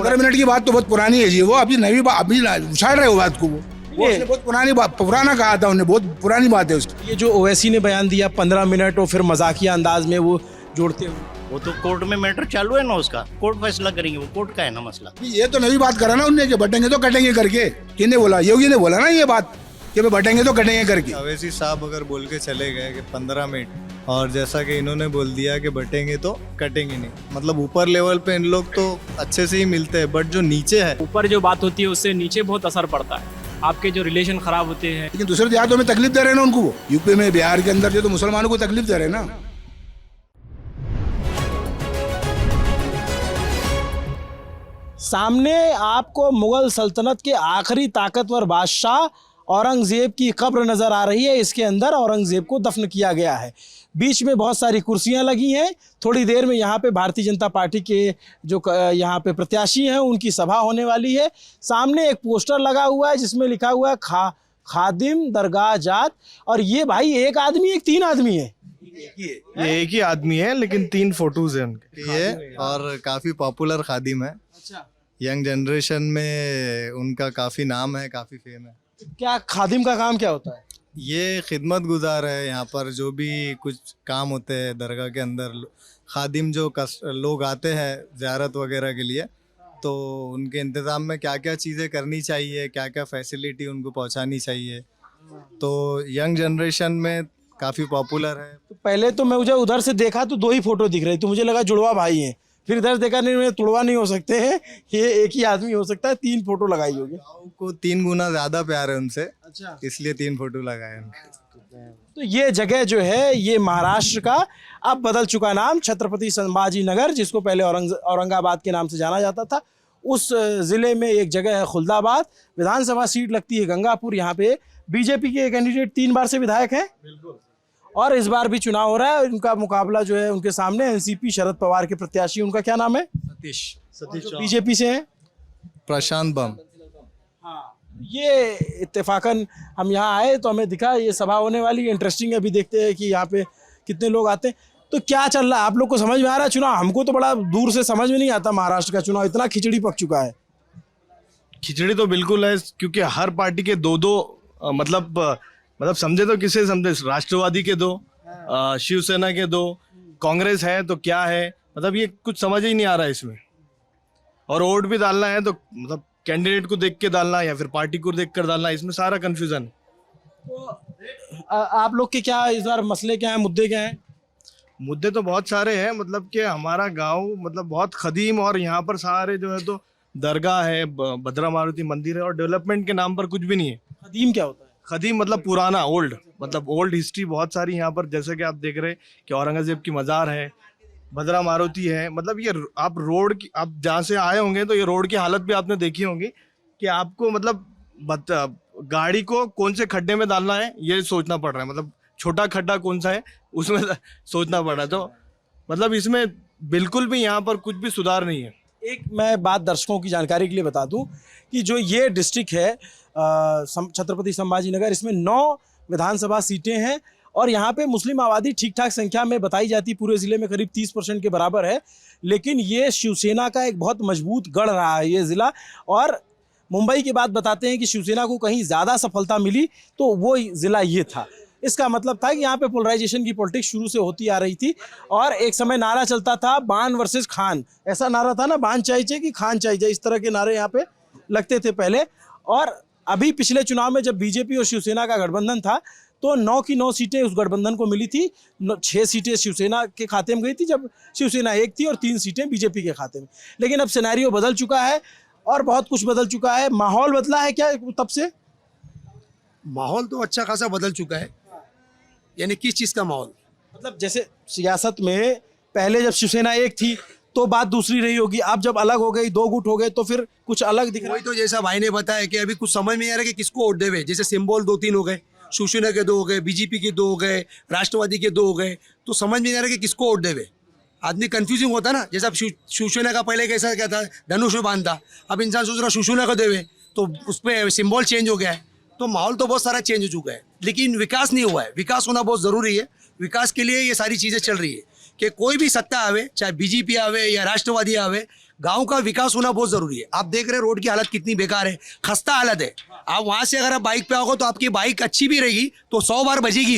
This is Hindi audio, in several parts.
15 मिनट की बात तो बहुत पुरानी है जी, वो अभी नई बात अभी उछाल रहे हो बात को। वो उसने बहुत पुरानी बात, पुराना कहा था उन्हें, बहुत पुरानी बात है उसकी। ये जो ओवैसी ने बयान दिया 15 मिनट और फिर मजाकिया अंदाज में वो जोड़ते हुए, वो तो कोर्ट में मैटर चालू है ना, उसका कोर्ट फैसला करेंगे, वो कोर्ट का है ना मसला। ये तो नई बात करा ना उनने कि बटेंगे तो कटेंगे करके। किसने बोला? योगी ने बोला ना ये बात कि भाई बटेंगे तो कटेंगे करके। अवैसी साहब अगर बोल के चले गए कि 15 मिनट, और जैसा कि इन्होंने बोल दिया कि बटेंगे तो कटेंगे नहीं, मतलब ऊपर लेवल पे इन लोग तो अच्छे से ही मिलते हैं, बट जो नीचे है, ऊपर जो बात होती है उससे नीचे बहुत असर पड़ता है, आपके जो रिलेशन खराब होते हैं। लेकिन दूसरे देहातों में तकलीफ दे रहे हैं ना उनको, वो यूपी में बिहार के अंदर जो तो मुसलमानों को तकलीफ दे रहे हैं ना। सामने आपको मुगल सल्तनत के आखिरी ताकतवर बादशाह औरंगज़ेब की कब्र नज़र आ रही है। इसके अंदर औरंगज़ेब को दफन किया गया है। बीच में बहुत सारी कुर्सियां लगी हैं। थोड़ी देर में यहाँ पे भारतीय जनता पार्टी के जो यहाँ पे प्रत्याशी हैं उनकी सभा होने वाली है। सामने एक पोस्टर लगा हुआ है जिसमें लिखा हुआ है खादिम दरगाह जात। और ये भाई एक आदमी एक 3 आदमी है? ये एक ही आदमी है लेकिन 3 फोटोज हैं उनके। ये और काफ़ी पॉपुलर खादिम है। अच्छा, यंग जनरेशन में उनका काफ़ी नाम है, काफ़ी फेम है। क्या खादिम का काम क्या होता है? ये खिदमत गुजार है। यहाँ पर जो भी कुछ काम होते हैं दरगाह के अंदर, खादिम जो लोग आते हैं ज़ियारत वगैरह के लिए, तो उनके इंतज़ाम में क्या क्या चीज़ें करनी चाहिए, क्या क्या फैसिलिटी उनको पहुँचानी चाहिए, तो यंग जनरेशन में काफ़ी पॉपुलर है। तो पहले तो मैं मुझे उधर से देखा तो 2 ही फोटो दिख रही, तो मुझे लगा जुड़वा भाई हैं। फिर इधर देखा नहीं, जुड़वा नहीं हो सकते हैं, ये एक ही आदमी हो सकता है। 3 फोटो लगाई होगी। को 3 गुना ज़्यादा प्यार है उनसे, अच्छा, इसलिए 3 फोटो लगाए उनके। तो ये जगह जो है ये महाराष्ट्र का अब बदल चुका नाम छत्रपति संभाजी नगर, जिसको पहले औरंगाबाद के नाम से जाना जाता था। उस ज़िले में एक जगह है खुलदाबाद। विधानसभा सीट लगती है गंगापुर। यहाँ पे बीजेपी के कैंडिडेट 3 बार से विधायक हैं और इस बार भी चुनाव हो रहा है। उनका मुकाबला जो है उनके सामने एनसीपी शरद पवार के प्रत्याशी, उनका क्या नाम है? सतीश बीजेपी से हैं, प्रशांत बम। हाँ, ये इत्तेफाकन हम यहाँ आए तो हमें दिखा ये सभा होने वाली है। इंटरेस्टिंग है, अभी देखते हैं कि यहाँ पे कितने लोग आते हैं। तो क्या चल रहा है, आप लोग को समझ में आ रहा है चुनाव? हमको तो बड़ा दूर से समझ में नहीं आता महाराष्ट्र का चुनाव, इतना खिचड़ी पक चुका है। खिचड़ी तो बिल्कुल है, क्योंकि हर पार्टी के 2-2 मतलब समझे तो किसे समझे, राष्ट्रवादी के 2, शिवसेना के 2, कांग्रेस है तो क्या है, मतलब ये कुछ समझ ही नहीं आ रहा है इसमें। और वोट भी डालना है तो मतलब कैंडिडेट को देख के डालना या फिर पार्टी को देख कर डालना, इसमें सारा कंफ्यूजन। तो आप लोग के क्या इस बार मसले क्या हैं, मुद्दे क्या हैं? मुद्दे तो बहुत सारे हैं, मतलब कि हमारा गांव मतलब बहुत कदीम, और यहाँ पर सारे जो है तो दरगाह है, भद्रा मारुति मंदिर है, और डेवलपमेंट के नाम पर कुछ भी नहीं है। कदीम क्या होता है? कदीम मतलब पुराना, ओल्ड, मतलब ओल्ड हिस्ट्री बहुत सारी यहाँ पर, जैसे कि आप देख रहे हैं कि औरंगजेब की मज़ार है, भद्रा मारुति है। मतलब ये आप रोड की, आप जहाँ से आए होंगे तो ये रोड की हालत भी आपने देखी होगी कि आपको मतलब गाड़ी को कौन से खड्डे में डालना है ये सोचना पड़ रहा है, मतलब छोटा खड्डा कौन सा है उसमें सोचना पड़ रहा है। तो मतलब इसमें बिल्कुल भी यहाँ पर कुछ भी सुधार नहीं है। एक मैं बात दर्शकों की जानकारी के लिए बता दूं कि जो ये डिस्ट्रिक्ट है छत्रपति संभाजी नगर, इसमें 9 विधानसभा सीटें हैं और यहाँ पे मुस्लिम आबादी ठीक ठाक संख्या में बताई जाती, पूरे ज़िले में करीब 30% के बराबर है। लेकिन ये शिवसेना का एक बहुत मजबूत गढ़ रहा है ये ज़िला। और मुंबई की बात बताते हैं कि शिवसेना को कहीं ज़्यादा सफलता मिली तो वो ज़िला ये था। इसका मतलब था कि यहाँ पे पोलराइजेशन की पॉलिटिक्स शुरू से होती आ रही थी और एक समय नारा चलता था बान वर्सेस खान। ऐसा नारा था ना, बान चाहिए कि खान चाहिए, इस तरह के नारे यहाँ पे लगते थे पहले। और अभी पिछले चुनाव में जब बीजेपी और शिवसेना का गठबंधन था तो 9 की 9 सीटें उस गठबंधन को मिली थी। 6 सीटें शिवसेना के खाते में गई थी जब शिवसेना 1 थी और 3 सीटें बीजेपी के खाते में। लेकिन अब सिनेरियो बदल चुका है और बहुत कुछ बदल चुका है। माहौल बदला है क्या तब से? माहौल तो अच्छा खासा बदल चुका है। यानी किस चीज़ का माहौल? मतलब जैसे सियासत में पहले जब शिवसेना 1 थी तो बात दूसरी रही होगी, अब जब अलग हो गई, 2 गुट हो गए तो फिर कुछ अलग दिख रहा है। वही तो जैसा भाई ने बताया कि अभी कुछ समझ में नहीं आ रहा कि किसको वोट देवे। जैसे सिंबल 2-3 हो गए, शिवसेना के 2 हो गए, बीजेपी के 2 हो गए, राष्ट्रवादी के 2 हो गए, तो समझ में नहीं आ रहा कि किसको वोट देवे। आदमी कंफ्यूजिंग होता ना। जैसे अब शिवसेना का पहले कैसा क्या था, धनुष में बांधा, अब इंसान सोच रहा शिवसेना को देवे तो उस पर सिम्बॉल चेंज हो गया है। तो माहौल तो बहुत सारा चेंज हो चुका है, लेकिन विकास नहीं हुआ है। विकास होना बहुत ज़रूरी है। विकास के लिए ये सारी चीज़ें चल रही है कि कोई भी सत्ता आवे, चाहे बीजेपी आवे या राष्ट्रवादी आवे, गांव का विकास होना बहुत जरूरी है। आप देख रहे हैं रोड की हालत कितनी बेकार है, खस्ता हालत है। आप वहां से अगर आप बाइक पे आओगे तो आपकी बाइक अच्छी भी रहेगी तो 100 बार बजेगी,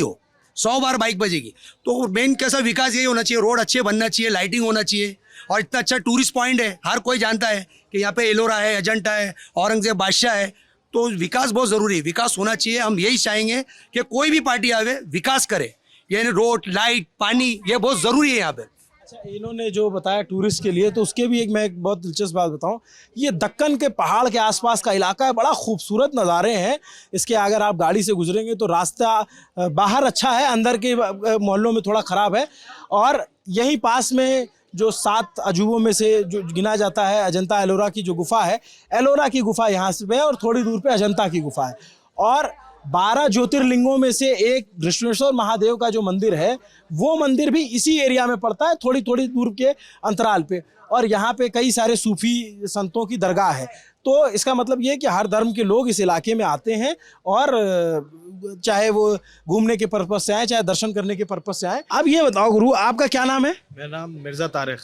100 बार बाइक बजेगी। तो मेन कैसा विकास यही होना चाहिए, रोड अच्छे बनना चाहिए, लाइटिंग होना चाहिए। और इतना अच्छा टूरिस्ट पॉइंट है, हर कोई जानता है कि यहाँ पे एलोरा है, अजंता है, औरंगजेब बादशाह है। तो विकास बहुत ज़रूरी है, विकास होना चाहिए। हम यही चाहेंगे कि कोई भी पार्टी आवे विकास करे, यानी रोड, लाइट, पानी, ये बहुत ज़रूरी है यहाँ पे। अच्छा, इन्होंने जो बताया टूरिस्ट के लिए, तो उसके भी मैं एक बहुत दिलचस्प बात बताऊं। ये दक्कन के पहाड़ के आसपास का इलाका है, बड़ा खूबसूरत नज़ारे हैं इसके। अगर आप गाड़ी से गुजरेंगे तो रास्ता बाहर अच्छा है, अंदर के मोहल्लों में थोड़ा ख़राब है। और यहीं पास में जो 7 अजूबों में से जो गिना जाता है, अजंता एलोरा की जो गुफा है, एलोरा की गुफा यहाँ से है और थोड़ी दूर पे अजंता की गुफा है। और 12 ज्योतिर्लिंगों में से एक दृष्णेश्वर महादेव का जो मंदिर है, वो मंदिर भी इसी एरिया में पड़ता है, थोड़ी थोड़ी दूर के अंतराल पे। और यहाँ पे कई सारे सूफी संतों की दरगाह है। तो इसका मतलब ये है कि हर धर्म के लोग इस इलाके में आते हैं, और चाहे वो घूमने के पर्पज से आए, चाहे दर्शन करने के पर्पज से आए। अब ये बताओ गुरु, आपका क्या नाम है? मेरा नाम मिर्ज़ा तारिक।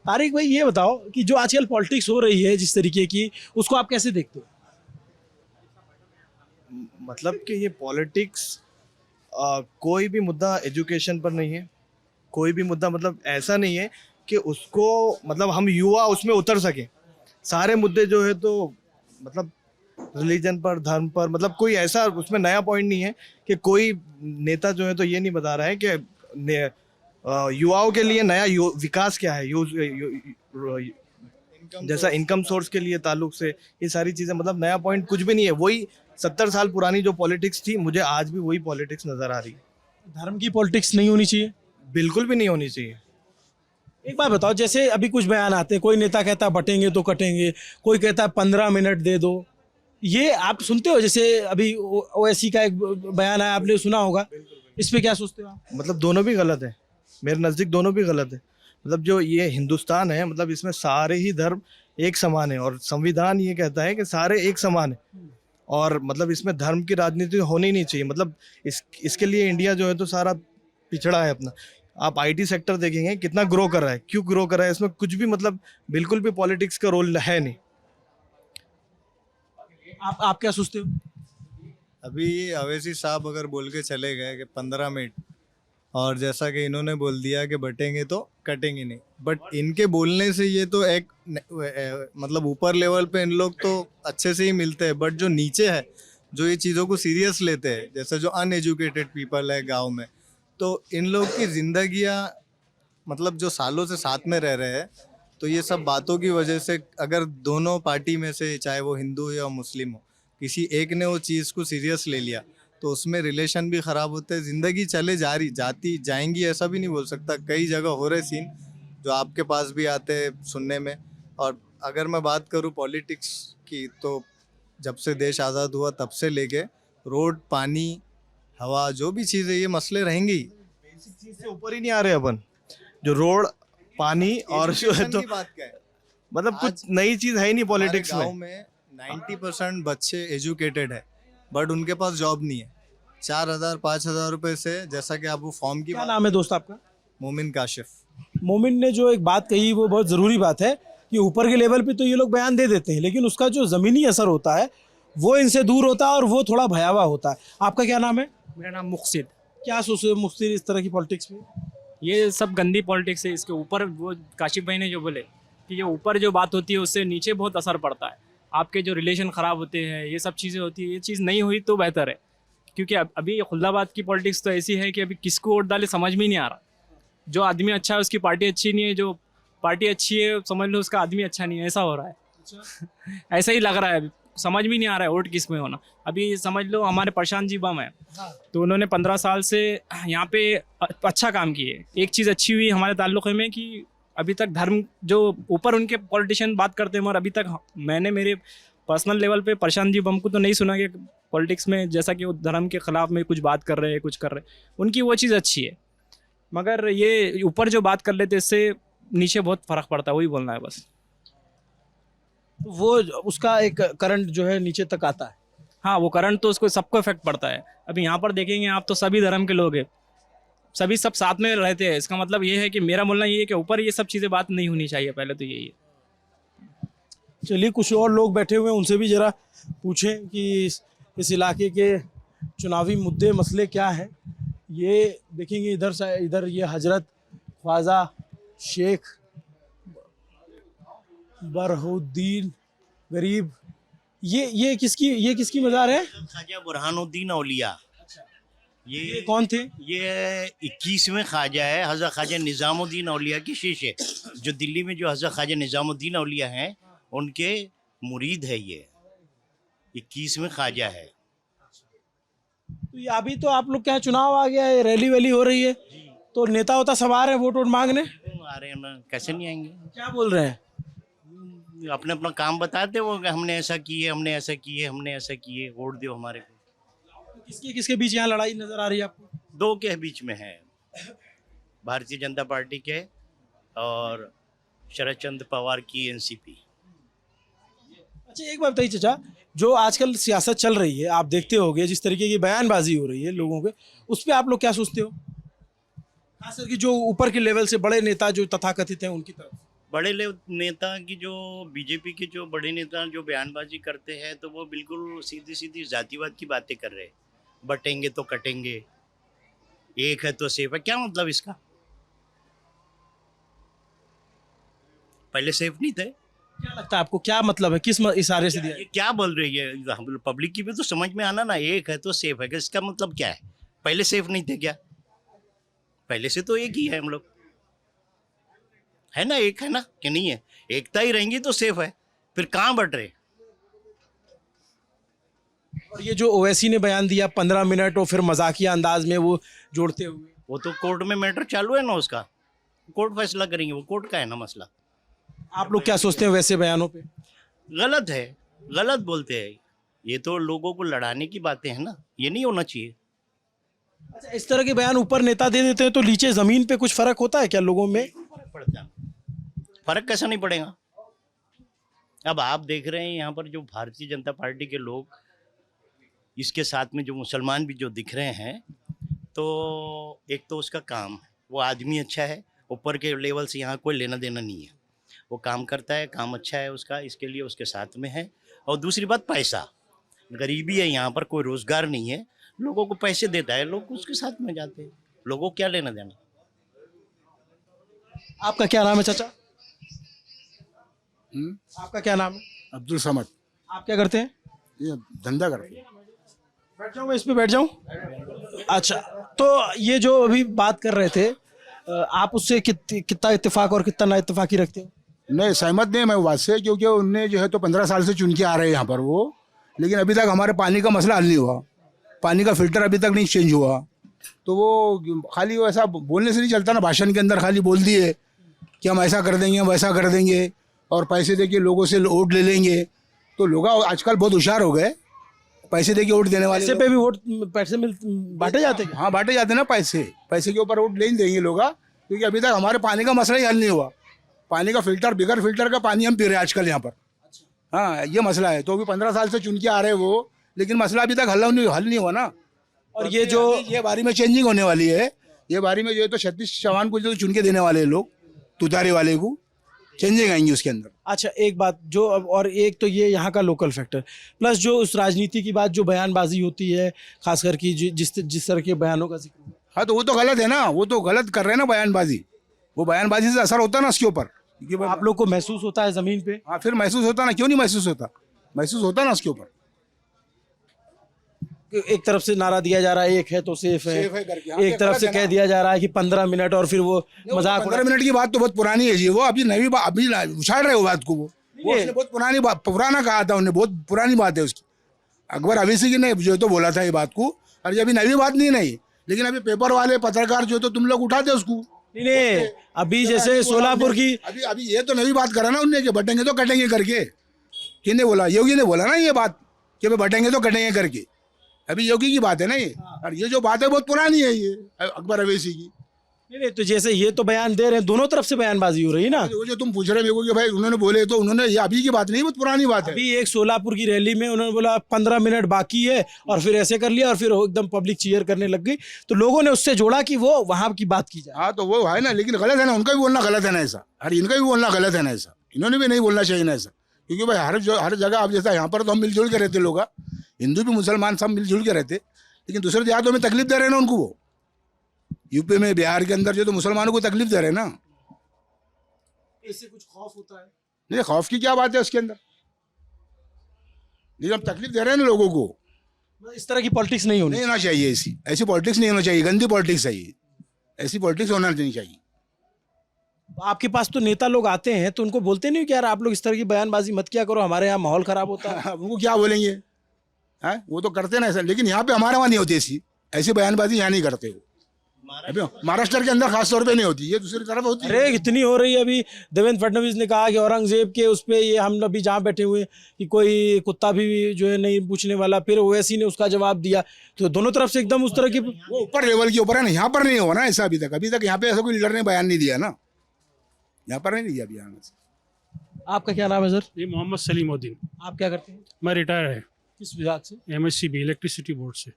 तारिक भाई, ये बताओ कि जो आजकल पॉलिटिक्स हो रही है जिस तरीके की, उसको आप कैसे देखते हो? मतलब कि ये पॉलिटिक्स, कोई भी मुद्दा एजुकेशन पर नहीं है, कोई भी मुद्दा मतलब ऐसा नहीं है कि उसको मतलब हम युवा उसमें उतर सकें। सारे मुद्दे जो है तो मतलब रिलीजन पर, धर्म पर, मतलब कोई ऐसा उसमें नया पॉइंट नहीं है कि कोई नेता जो है तो ये नहीं बता रहा है कि युवाओं के लिए नया विकास क्या है, जैसा इनकम सोर्स के लिए ताल्लुक से, ये सारी चीज़ें, मतलब नया पॉइंट कुछ भी नहीं है। वही 70 साल पुरानी जो पॉलिटिक्स थी, मुझे आज भी वही पॉलिटिक्स नज़र आ रही है। धर्म की पॉलिटिक्स नहीं होनी चाहिए? बिल्कुल भी नहीं होनी चाहिए। एक बात बताओ, जैसे अभी कुछ बयान आते हैं, कोई नेता कहता है बटेंगे तो कटेंगे, कोई कहता है 15 मिनट दे दो, ये आप सुनते हो? जैसे अभी ओवैसी का एक बयान आया, आपने सुना होगा, इस पे क्या सोचते हो आप? मतलब दोनों भी गलत है, मेरे नज़दीक दोनों भी गलत है। मतलब जो ये हिंदुस्तान है, मतलब इसमें सारे ही धर्म एक समान है, और संविधान ये कहता है कि सारे एक समान है, और मतलब इसमें धर्म की राजनीति होनी नहीं चाहिए। मतलब इसके लिए इंडिया जो है तो सारा पिछड़ा है अपना। आप आईटी सेक्टर देखेंगे कितना ग्रो कर रहा है, क्यों ग्रो कर रहा है? इसमें कुछ भी मतलब बिल्कुल भी पॉलिटिक्स का रोल है नहीं। आप क्या सोचते हो? अभी अवैसी साहब अगर बोल के चले गए कि 15 मिनट, और जैसा कि इन्होंने बोल दिया कि बटेंगे तो कटेंगे नहीं, बट इनके बोलने से ये तो एक मतलब ऊपर लेवल पे इन लोग तो अच्छे से ही मिलते हैं, बट जो नीचे है, जो ये चीज़ों को सीरियस लेते हैं, जैसे जो अनएजुकेटेड पीपल है गांव में, तो इन लोग की जिंदगियां मतलब जो सालों से साथ में रह रहे हैं, तो ये सब बातों की वजह से अगर दोनों पार्टी में से, चाहे वो हिंदू हो या मुस्लिम हो, किसी एक ने वो चीज़ को सीरियस ले लिया तो उसमें रिलेशन भी ख़राब होते हैं, ज़िंदगी चले जाती जाएंगी ऐसा भी नहीं बोल सकता। कई जगह हो रहे सीन जो आपके पास भी आते हैं सुनने में। और अगर मैं बात करूँ पॉलिटिक्स की, तो जब से देश आज़ाद हुआ तब से लेके रोड, पानी, हवा, जो भी चीज़ है, ये मसले रहेंगी। बेसिक चीज़ से ऊपर ही नहीं आ रहे अपन, जो रोड, पानी और जो है तो बात क्या है, मतलब कुछ नई चीज़ है ही नहीं पॉलिटिक्स गाँव में। में 90% बच्चे एजुकेटेड है, बट उनके पास जॉब नहीं है। 4,000-5,000 रुपए से, जैसा कि आप वो फॉर्म की क्या नाम है दोस्त आपका? मोमिन काशिफ। मोमिन ने जो एक बात कही वो बहुत ज़रूरी बात है कि ऊपर के लेवल पे तो ये लोग बयान दे देते हैं, लेकिन उसका जो ज़मीनी असर होता है वो इनसे दूर होता है और वो थोड़ा भयावह होता है। आपका क्या नाम है? मेरा नाम मुक्सिद। क्या सोचते हो मुफ्ती इस तरह की पॉलिटिक्स में? ये सब गंदी पॉलिटिक्स है। इसके ऊपर वो काशिफ भाई ने जो बोले कि ये ऊपर जो बात होती है उससे नीचे बहुत असर पड़ता है, आपके जो रिलेशन ख़राब होते हैं, ये सब चीज़ें होती है। ये चीज़ नहीं हुई तो बेहतर है, क्योंकि अभी खुल्दाबाद की पॉलिटिक्स तो ऐसी है कि अभी किसको वोट डाले समझ में नहीं आ रहा। जो आदमी अच्छा है उसकी पार्टी अच्छी नहीं है, जो पार्टी अच्छी है समझ लो उसका आदमी अच्छा नहीं है, ऐसा हो रहा है। ऐसा ही लग रहा है, अभी समझ में नहीं आ रहा है वोट किस में होना। अभी समझ लो हमारे प्रशांत जी बम है, तो उन्होंने 15 साल से यहाँ पे अच्छा काम किए। एक चीज़ अच्छी हुई हमारे ताल्लुक़ में कि अभी तक धर्म जो ऊपर उनके पॉलिटिशियन बात करते हैं, मगर अभी तक मैंने मेरे पर्सनल लेवल पे प्रशांत जी बम को तो नहीं सुना कि पॉलिटिक्स में जैसा कि वो धर्म के ख़िलाफ़ में कुछ बात कर रहे हैं, कुछ कर रहे हैं। उनकी वो चीज़ अच्छी है, मगर ये ऊपर जो बात कर लेते इससे नीचे बहुत फ़र्क पड़ता है, वही बोलना है बस। वो उसका एक करंट जो है नीचे तक आता है। हाँ, वो करंट तो उसको सबको इफेक्ट पड़ता है। अभी यहाँ पर देखेंगे आप तो सभी धर्म के लोग हैं, सभी सब साथ में रहते हैं। इसका मतलब ये है कि मेरा बोलना ये है कि ऊपर ये सब चीज़ें बात नहीं होनी चाहिए, पहले तो यही है। चलिए कुछ और लोग बैठे हुए हैं, उनसे भी ज़रा पूछें कि इस इलाके के चुनावी मुद्दे मसले क्या हैं। ये देखेंगे इधर ये हजरत ख्वाजा शेख बरहुद्दीन गरीब, ये किसकी मज़ार है? ख्वाजा बुरहानुद्दीन औलिया। ये कौन थे? ये 21वें ख्वाजा है, हज़रत ख्वाजा निज़ामुद्दीन औलिया की शीशे, जो दिल्ली में जो हज़रत ख्वाजा निज़ामुद्दीन औलिया हैं उनके मुरीद है। ये 21वें ख्वाजा है। तो ये अभी तो आप लोग के यहाँ चुनाव आ गया है, रैली वैली हो रही है, तो नेता होता सब आ रहे हैं वोट मांगने? आ रहे हैं ना, कैसे नहीं आएंगे? क्या बोल रहे हैं? अपने अपना काम बताते वो कि हमने ऐसा किए, हमने ऐसा किए, हमने ऐसा किए, वोट दो हमारे को। किसके बीच यहाँ लड़ाई नजर आ रही है आपको? दो के बीच में है, भारतीय जनता पार्टी के और शरद चंद्र पवार की एनसीपी। अच्छा एक बात बताइए चाचा, जो आजकल सियासत चल रही है आप देखते होंगे, जिस तरीके की बयानबाजी हो रही है लोगों के, उस पर आप लोग क्या सोचते हो? खास करके जो ऊपर के लेवल से बड़े नेता जो तथाकथित हैं उनकी तरफ। बड़े नेता की जो बीजेपी के जो बड़े नेता जो बयानबाजी करते हैं तो वो बिल्कुल सीधी सीधी जातिवाद की बातें कर रहे हैं। बटेंगे तो कटेंगे, एक है तो सेफ है। क्या मतलब इसका? पहले सेफ नहीं थे। क्या लगता है आपको, क्या मतलब है, किस इशारे से दिया? ये क्या बोल रही है पब्लिक की भी तो समझ में आना ना। एक है तो सेफ है, इसका मतलब क्या है? पहले सेफ नहीं थे क्या? पहले से तो एक ही है हम लोग, है ना, एक है ना कि नहीं है? एकता ही रहेंगी तो सेफ है, फिर कहाँ बट रहे? और ये जो ओवैसी ने बयान दिया 15 मिनट और फिर मजाकिया अंदाज में वो जोड़ते हुए, वो तो कोर्ट में मैटर चालू है ना, उसका कोर्ट फैसला करेंगे, वो कोर्ट का है ना मसला। आप लोग क्या सोचते हैं वैसे बयानों पे? गलत है, गलत बोलते हैं। ये तो लोगों को लड़ाने की बातें हैं ना, ये नहीं होना चाहिए। अच्छा इस तरह के बयान ऊपर नेता दे देते हैं तो नीचे जमीन पे कुछ फर्क होता है क्या लोगों में? फर्क पड़ता है। फर्क कैसा नहीं पड़ेगा? अब आप देख रहे हैं यहाँ पर जो भारतीय जनता पार्टी के लोग, इसके साथ में जो मुसलमान भी जो दिख रहे हैं, तो एक तो उसका काम है, वो आदमी अच्छा है, ऊपर के लेवल से यहाँ कोई लेना देना नहीं है, वो काम करता है, काम अच्छा है उसका, इसके लिए उसके साथ में है। और दूसरी बात पैसा, गरीबी है यहाँ पर, कोई रोजगार नहीं है, लोगों को पैसे देता है, लोग उसके साथ में जाते हैं, लोगों को क्या लेना देना। आपका क्या नाम है चाचा? आपका क्या नाम है? अब्दुल समद। आप क्या करते हैं? ये धंधा करते हैं। बैठ जाऊँ, मैं इस पे बैठ जाऊँ? अच्छा तो ये जो अभी बात कर रहे थे, आप उससे कितना इत्तेफाक और कितना ना इत्तेफाकी रखते हो? नहीं, सहमत नहीं मैं बात से, क्योंकि उनने जो है तो 15 साल से चुन के आ रहे हैं यहाँ पर वो, लेकिन अभी तक हमारे पानी का मसला हल नहीं हुआ, पानी का फिल्टर अभी तक नहीं चेंज हुआ। तो वो खाली वो ऐसा बोलने से नहीं चलता ना, भाषण के अंदर खाली बोल दिए कि हम ऐसा कर देंगे, वैसा कर देंगे, और पैसे दे के लोगों से वोट ले लेंगे। तो लोग आजकल बहुत होशियार हो गए, पैसे दे के वोट देने वाले। पैसे पे भी वोट, पैसे बांटे जाते हैं? हाँ बांटे जाते हैं ना, पैसे के ऊपर वोट ले ही देंगे लोग, क्योंकि अभी तक हमारे पानी का मसला ही हल नहीं हुआ। पानी का फिल्टर, बिगर फिल्टर का पानी हम पी रहे हैं आजकल यहाँ पर। हाँ ये मसला है। तो अभी 15 साल से चुन के आ रहे हैं वो, लेकिन मसला अभी तक हल नहीं हुआ ना। और ये जो ये बारी में चेंजिंग होने वाली है, ये बारी में जो है तो 36 जवान को जो चुन के देने वाले लोग, तुतारे वाले को चेंजिंग आएंगी उसके अंदर। अच्छा एक बात जो, और एक तो ये यहाँ का लोकल फैक्टर, प्लस जो उस राजनीति की बात जो बयानबाजी होती है, खासकर की जिस तरह के बयानों का जिक्र। हाँ तो वो तो गलत है ना, वो तो गलत कर रहे हैं ना बयानबाजी। वो बयानबाजी से असर होता है ना उसके ऊपर। आप लोग को महसूस होता है जमीन पे? हाँ फिर महसूस होता ना, क्यों नहीं महसूस होता? महसूस होता ना उसके ऊपर। एक तरफ से नारा दिया जा रहा है एक है तो सेफ है, करके। हाँ, एक तरफ से कह दिया जा रहा है कि 15 मिनट, और फिर वो मजाक। 15 मिनट की बात तो बहुत पुरानी है जी, वो अभी नई बात, अभी उछाल रहे हो बात को। वो उसने बहुत पुरानी बात, पुराना कहा था उन्हें, बहुत पुरानी बात है उसकी। अकबर अवीसी की ने जो तो बोला था ये बात को, और ये अभी नई बात नहीं, लेकिन अभी पेपर वाले पत्रकार जो तो तुम लोग उठाते उसको। नहीं अभी जैसे सोलापुर की, अभी ये तो नई बात करा ना उनने कि बटेंगे तो कटेंगे करके। किसने बोला? योगी ने बोला ना ये बात कि भाई बटेंगे तो कटेंगे करके। अभी योगी की बात है ना ये, और ये जो बात है बहुत पुरानी है ये अकबर अवैसी की। नहीं तो जैसे ये तो बयान दे रहे हैं, दोनों तरफ से बयानबाजी हो रही है ना। वो जो तुम पूछ रहे मेरे को कि भाई उन्होंने बोले, तो उन्होंने, ये अभी की बात नहीं, बहुत पुरानी बात है। अभी एक सोलापुर की रैली में उन्होंने बोला 15 मिनट बाकी है, और फिर ऐसे कर लिया, और फिर एकदम पब्लिक चीयर करने लग गई, तो लोगों ने उससे जोड़ा कि वो वहां की बात की जाए। हाँ तो वो है ना, लेकिन गलत है ना, उनका भी बोलना गलत है ना ऐसा, अरे इनका भी बोलना गलत है ना ऐसा, इन्होंने भी नहीं बोलना चाहिए ना ऐसा, क्योंकि भाई हर जगह आप जैसा यहाँ पर तो हम मिलजुल के रहते लोग, हिंदू भी मुसलमान सब मिलजुल के रहते, लेकिन दूसरे देहातों में तकलीफ दे रहे हैं ना उनको। वो यूपी में बिहार के अंदर जो तो मुसलमानों को तकलीफ दे रहे हैं ना। इससे कुछ खौफ होता है? नहीं, खौफ की क्या बात है उसके अंदर, लेकिन हम तकलीफ दे रहे हैं ना लोगों को। इस तरह की पॉलिटिक्स नहीं होनी नहीं होना चाहिए, ऐसी पॉलिटिक्स नहीं होना चाहिए, गंदी पॉलिटिक्स है ये, ऐसी पॉलिटिक्स होना नहीं चाहिए। आपके पास तो नेता लोग आते हैं तो उनको बोलते नहीं कि यार आप लोग इस तरह की बयानबाजी मत किया करो, हमारे यहाँ माहौल खराब होता है? उनको क्या बोलेंगे, हैं? वो तो करते ना ऐसा, लेकिन यहाँ पे हमारे वहाँ नहीं होती ऐसी बयानबाजी यहाँ नहीं करते हो। अभी महाराष्ट्र के अंदर खास तौर पे नहीं होती, ये दूसरी तरफ होती है। अरे इतनी हो रही है। अभी देवेंद्र फडणवीस ने कहा कि औरंगजेब के उस पे ये हम अभी जहाँ बैठे हुए कि कोई कुत्ता भी जो है नहीं पूछने वाला, फिर ओवैसी ने उसका जवाब दिया। तो दोनों तरफ से एकदम उस तरह की, वो ऊपर लेवल के ऊपर है ना, यहाँ पर नहीं हुआ ना ऐसा अभी तक यहाँ पे ऐसा कोई लीडर ने बयान नहीं दिया ना, यहाँ पर नहीं दिया बयान। आपका क्या नाम है सर? ये मोहम्मद सलीमुद्दीन। आप क्या करते हैं? मैं रिटायर है किस विभाग से? MSCB इलेक्ट्रिसिटी बोर्ड से।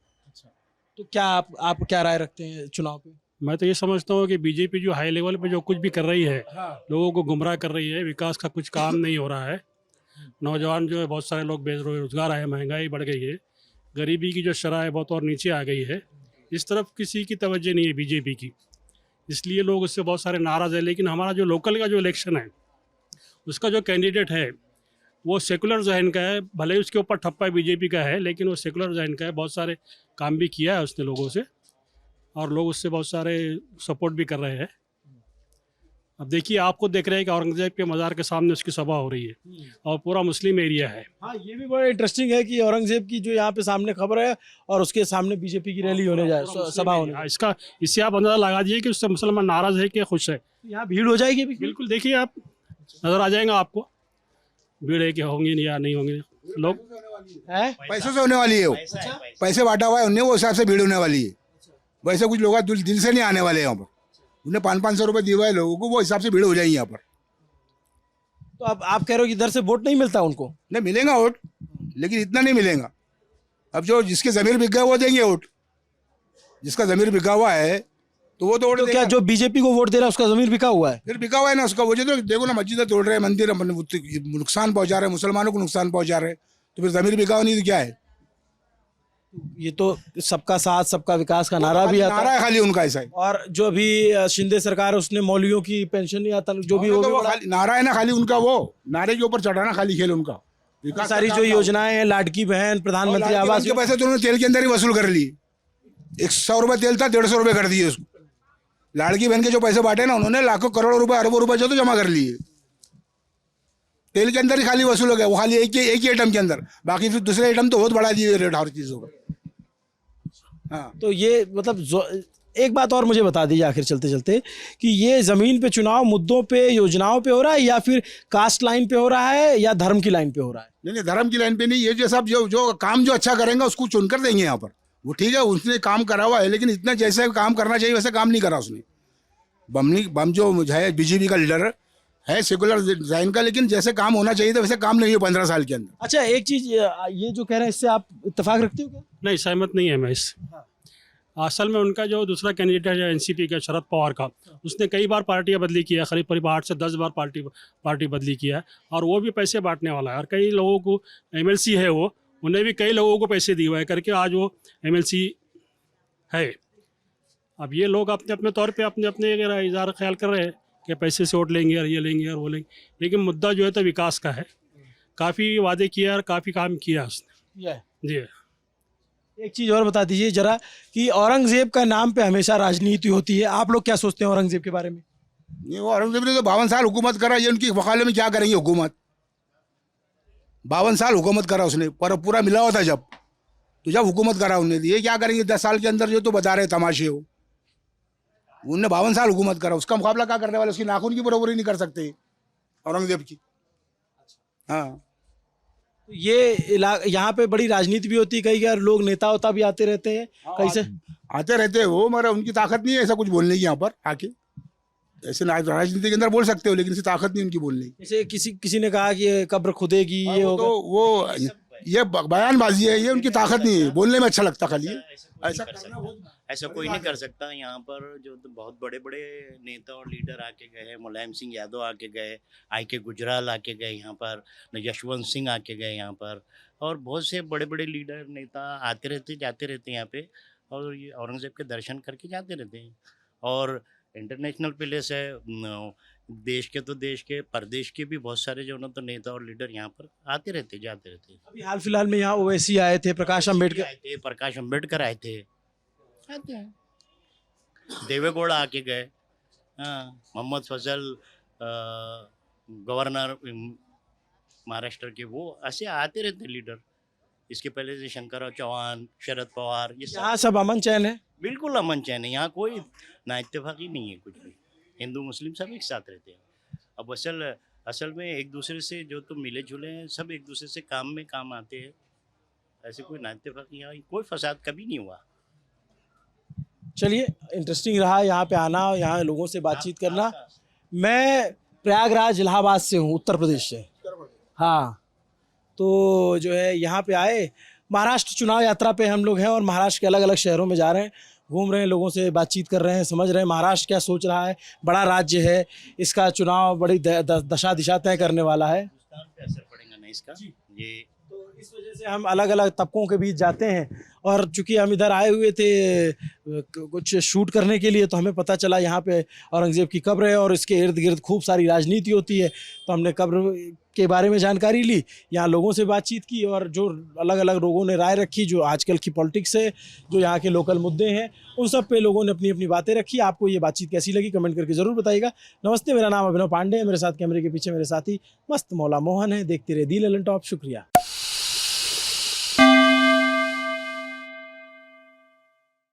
तो क्या आप क्या राय रखते हैं चुनाव पे? मैं तो ये समझता हूँ कि बीजेपी जो हाई लेवल पे जो कुछ भी कर रही है, लोगों को गुमराह कर रही है, विकास का कुछ काम नहीं हो रहा है। नौजवान जो है बहुत सारे लोग बेरोजगार है, महंगाई बढ़ गई है, गरीबी की जो शरह है बहुत और नीचे आ गई है। इस तरफ किसी की तवज्जो नहीं है बीजेपी की, इसलिए लोग उससे बहुत सारे नाराज़ है। लेकिन हमारा जो लोकल का जो इलेक्शन है उसका जो कैंडिडेट है वो सेकुलर जहन का है, भले ही उसके ऊपर ठप्पा बीजेपी का है, लेकिन वो सेकुलर जहन का है। बहुत सारे काम भी किया है उसने लोगों से, और लोग उससे बहुत सारे सपोर्ट भी कर रहे हैं। अब देखिए, आपको देख रहे हैं कि औरंगजेब के मज़ार के सामने उसकी सभा हो रही है और पूरा मुस्लिम एरिया है। हाँ, ये भी बड़ा इंटरेस्टिंग है कि औरंगजेब की जो यहाँ पे सामने खबर है और उसके सामने बीजेपी की रैली होने जाए, सभा होने जाए। इससे आप अंदाजा लगा दीजिए कि उससे मुसलमान नाराज़ है कि खुश है। यहाँ भीड़ हो जाएगी अभी? बिल्कुल, देखिए आप नज़र आ जाएगा आपको भीड़ है कि होंगे या नहीं होंगे लोग। पैसों से होने वाली है वो, पैसे बांटा हुआ है उन्हें, वो हिसाब से भीड़ होने वाली है। वैसे कुछ लोग दिल से नहीं आने वाले यहाँ पर, उन्हें 500-500 रुपए दिए हुए हैं लोगों को, वो हिसाब से भीड़ हो जाएगी यहाँ पर। तो अब आप कह रहे हो कि इधर से वोट नहीं मिलता उनको? नहीं मिलेगा वोट, लेकिन इतना नहीं मिलेगा। अब जो जिसके ज़मीर बिक गए वो देंगे वोट, जिसका ज़मीर बिका हुआ है तो वो तो वोट क्या जो बीजेपी को वोट दे रहा है उसका जमीर बिका हुआ है? फिर बिका हुआ है ना उसका। वो जो तो देखो ना, मस्जिदें तोड़ रहे हैं, मंदिर नुकसान पहुंचा रहे हैं, मुसलमानों को नुकसान पहुंचा रहे हैं, तो फिर ज़मीर बिका हुआ नहीं तो क्या है? ये तो सबका साथ सबका विकास का नारा भी आता नारा है खाली उनका ऐसा है। और जो अभी शिंदे सरकार है उसने मौलवियों की पेंशन या जो भी तो वो खाली नारा है ना, खाली उनका, वो नारे के ऊपर चढ़ाना खाली खेल उनका। विकास सारी जो योजनाएं हैं, लाडकी बहन, प्रधानमंत्री आवास के पैसे तो उन्होंने तेल के अंदर ही वसूल कर लिए। 100 रुपये तेल था, 150 रुपये कर दिए उसको। लाड़की बहन के जो पैसे बांटे ना उन्होंने, लाखों करोड़ों रुपए अरबों रुपए जो तो जमा कर लिए, तेल के अंदर ही खाली वसूल हो गया। वो खाली एक ही आइटम के अंदर, बाकी फिर दूसरे आइटम तो बहुत बढ़ा दिए रेट हर चीज़ों का। हाँ, तो ये मतलब एक बात और मुझे बता दीजिए आखिर चलते चलते कि ये ज़मीन पे चुनाव मुद्दों पे, योजनाओं पे हो रहा है या फिर कास्ट लाइन पे हो रहा है या धर्म की लाइन पे हो रहा है? नहीं, धर्म की लाइन पे नहीं, ये जो सब जो काम जो अच्छा करेंगे उसको चुनकर देंगे यहाँ पर। वो ठीक है, उसने काम करा हुआ है, लेकिन इतना जैसे काम करना चाहिए वैसे काम नहीं करा उसने। बम जो है बीजेपी का लीडर है, सेकुलर डिजाइन का, लेकिन जैसे काम होना चाहिए था वैसे काम नहीं हुआ 15 साल के अंदर। अच्छा, एक चीज़ ये जो कह रहे हैं इससे आप इत्तेफाक रखते हो क्या? नहीं, सहमत नहीं है मैं इससे। असल में उनका जो दूसरा कैंडिडेट है NCP का शरद पवार का, उसने कई बार पार्टियां बदली किया, करीब 8 से 10 बार पार्टी बदली किया है, और वो भी पैसे बांटने वाला है। और कई लोगों को MLC है, वो उन्हें भी कई लोगों को पैसे दिए हुए करके आज वो MLC है। अब ये लोग अपने अपने तौर पे अपने इज़हार ख्याल कर रहे हैं कि पैसे से वोट लेंगे और ये लेंगे और वो लेंगे, लेकिन मुद्दा जो है तो विकास का है। काफ़ी वादे किया और काफ़ी काम किया उसने। जी। एक चीज़ और बता दीजिए जरा कि औरंगजेब का नाम पे हमेशा राजनीति होती है, आप लोग क्या सोचते हैं औरंगजेब के बारे में? ये वो औरंगजेब ने तो 52 साल हुकूमत करा, ये उनकी वकाले में क्या करेंगे हुकूमत? 52 साल हुकूमत करा उसने, पर पूरा मिला हुआ था जब, तो जब हुकूमत करा उन्होंने, ये क्या करेंगे 10 साल के अंदर? जो तो बता रहे तमाशे हो, उनने 52 साल हुकूमत करा, उसका मुकाबला क्या करने वाले? उसकी नाखून की बराबरी नहीं कर सकते औरंगजेब की। हाँ, ये यहाँ पे बड़ी राजनीति भी होती है, कई बार लोग नेता होता भी आते रहते हैं, कहीं से आते रहते हैं वो, मगर उनकी ताकत नहीं है ऐसा कुछ बोलने की यहाँ पर आके। ऐसे राजनीति के अंदर बोल सकते हो, लेकिन इसकी ताकत नहीं उनकी बोलने की। जैसे किसी ने कहा कि ये कब्र खुदेगी, ये होगा, तो वो ये बयानबाजी है, ये उनकी ताकत नहीं है, बोलने में अच्छा लगता खाली। ऐसा कोई नहीं कर सकता। यहाँ पर जो तो बहुत बड़े बड़े नेता और लीडर आके गए हैं, मुलायम सिंह यादव आके गए, आई.के. गुजराल आके गए यहाँ पर, यशवंत सिंह आके गए यहाँ पर, और बहुत से बड़े बड़े लीडर नेता आते रहते जाते रहते यहाँ पे, और ये औरंगज़ेब के दर्शन करके जाते रहते हैं। और इंटरनेशनल पैलेस है, देश के तो देश के, परदेश के भी बहुत सारे जो ना तो नेता और लीडर यहाँ पर आते रहते जाते रहते। अभी हाल फिलहाल में यहाँ ओवैसी आए थे, प्रकाश अम्बेडकर आए थे, प्रकाश अम्बेडकर आए थे, आते हैं, देवेगौड़ा आके गए, हाँ, मोहम्मद फजल गवर्नर महाराष्ट्र के, वो ऐसे आते रहते लीडर। इसके पहले से शंकरराव चौहान, शरद पवार, ये यहाँ सब अमन चैन है। बिल्कुल अमन चैन है। यहाँ कोई ना इत्तेफाकी नहीं है कुछ भी, हिंदू मुस्लिम सब एक साथ रहते हैं। अब असल में एक दूसरे से जो तो मिले जुले हैं, सब एक दूसरे से काम में काम आते हैं। ऐसे कोई ना इत्तेफाकी, यहाँ कोई फसाद कभी नहीं हुआ। चलिए, इंटरेस्टिंग रहा यहाँ पे आना और यहाँ लोगों से बातचीत करना। मैं प्रयागराज इलाहाबाद से हूँ, उत्तर प्रदेश से। हाँ, तो जो है यहाँ पे आए, महाराष्ट्र चुनाव यात्रा पे हम लोग हैं और महाराष्ट्र के अलग अलग शहरों में जा रहे हैं, घूम रहे हैं, लोगों से बातचीत कर रहे हैं, समझ रहे हैं महाराष्ट्र क्या सोच रहा है। बड़ा राज्य है, इसका चुनाव बड़ी दशा दिशा तय करने वाला है। हिंदुस्तान पे असर पड़ेगा ना इसका, ये तो इस वजह से हम अलग अलग तबकों के बीच जाते हैं। और चूंकि हम इधर आए हुए थे कुछ शूट करने के लिए, तो हमें पता चला यहाँ पे औरंगज़ेब की कब्र है और इसके इर्द गिर्द खूब सारी राजनीति होती है। तो हमने कब्र के बारे में जानकारी ली, यहाँ लोगों से बातचीत की, और जो अलग अलग लोगों ने राय रखी, जो आजकल की पॉलिटिक्स है, जो यहाँ के लोकल मुद्दे हैं, उन सब पे लोगों ने अपनी अपनी बातें रखी। आपको ये बातचीत कैसी लगी कमेंट करके ज़रूर बताइएगा। नमस्ते, मेरा नाम अभिनव पांडे है, मेरे साथ कैमरे के पीछे मेरे साथी मस्त मौला मोहन है। देखते रहे दी ललन टॉप। शुक्रिया।